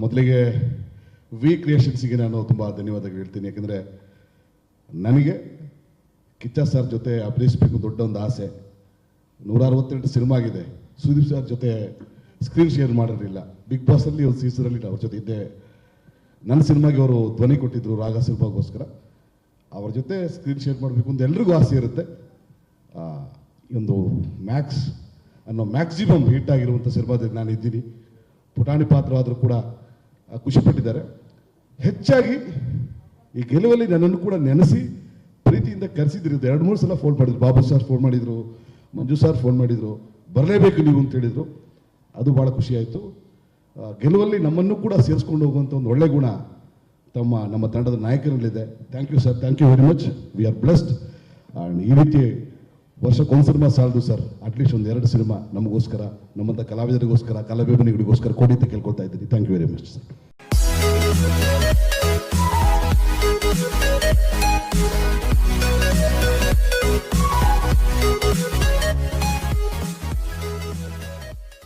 ಮೊದಲಿಗೆ ವಿ ಕ್ರಿಯೇಷನ್ಸಿಗೆ ನಾನು ತುಂಬ ಧನ್ಯವಾದಗಳು ಹೇಳ್ತೀನಿ. ಯಾಕೆಂದರೆ ನನಗೆ ಕಿಚ್ಚ ಸರ್ ಜೊತೆ ಅಭಿನಯಿಸಬೇಕು ದೊಡ್ಡ ಒಂದು ಆಸೆ. 162 ಸಿನಿಮಾ ಆಗಿದೆ. ಸುದೀಪ್ ಸರ್ ಜೊತೆ ಸ್ಕ್ರೀನ್ ಶೇರ್ ಮಾಡಿರಲಿಲ್ಲ. ಬಿಗ್ ಬಾಸಲ್ಲಿ ಒಂದು ಸೀಸನಲ್ಲಿ ಅವ್ರ ಜೊತೆ ಇದ್ದೆ. ನನ್ನ ಸಿನಿಮಾಗೆ ಅವರು ಧ್ವನಿ ಕೊಟ್ಟಿದ್ದರು ರಾಗ ಸಿನಿಮಾಗೋಸ್ಕರ. ಅವ್ರ ಜೊತೆ ಸ್ಕ್ರೀನ್ ಶೇರ್ ಮಾಡಬೇಕು ಅಂತ ಎಲ್ರಿಗೂ ಆಸೆ ಇರುತ್ತೆ. ಒಂದು ಮ್ಯಾಕ್ಸ್ ಅನ್ನೋ ಮ್ಯಾಕ್ಸಿಮಮ್ ಹಿಟ್ ಆಗಿರುವಂಥ ಸಿನಿಮಾದಲ್ಲಿ ನಾನು ಇದ್ದೀನಿ. ಪುಟಾಣಿ ಪಾತ್ರವಾದರೂ ಕೂಡ ಖುಷಿಪಟ್ಟಿದ್ದಾರೆ. ಹೆಚ್ಚಾಗಿ ಈ ಗೆಲುವಲ್ಲಿ ನನ್ನನ್ನು ಕೂಡ ನೆನೆಸಿ ಪ್ರೀತಿಯಿಂದ ಕರೆಸಿದ್ರು. 2-3 ಸಲ ಫೋನ್ ಮಾಡಿದ್ರು. ಬಾಬು ಸರ್ ಫೋನ್ ಮಾಡಿದರು, ಮಂಜು ಸರ್ ಫೋನ್ ಮಾಡಿದರು, ಬರಲೇಬೇಕು ನೀವು ಅಂತ ಹೇಳಿದರು. ಅದು ಭಾಳ ಖುಷಿಯಾಯಿತು. ಗೆಲುವಲ್ಲಿ ನಮ್ಮನ್ನು ಕೂಡ ಸೇರಿಸ್ಕೊಂಡು ಹೋಗುವಂಥ ಒಂದು ಒಳ್ಳೆ ಗುಣ ನಮ್ಮ ತಂಡದ ನಾಯಕರಲ್ಲಿದೆ. Thank you sir, thank you very much. We are blessed. And ಈ ರೀತಿ ವರ್ಷಕ್ಕೊಂದು ಸಿನಿಮಾ ಸಾಲದು ಸರ್, ಅಟ್ಲೀಸ್ಟ್ ಒಂದು 2 ಸಿನಿಮಾ ನಮಗೋಸ್ಕರ, ನಮ್ಮಂಥ ಕಲಾವಿದರಿಗೋಸ್ಕರ, ಕಲಾಭಿಮಾನಿಗಳಿಗೋಸ್ಕರ ಕೊಡಿ ಅಂತ ಕೇಳ್ಕೊಳ್ತಾ ಇದ್ದೀನಿ. Thank you very much sir.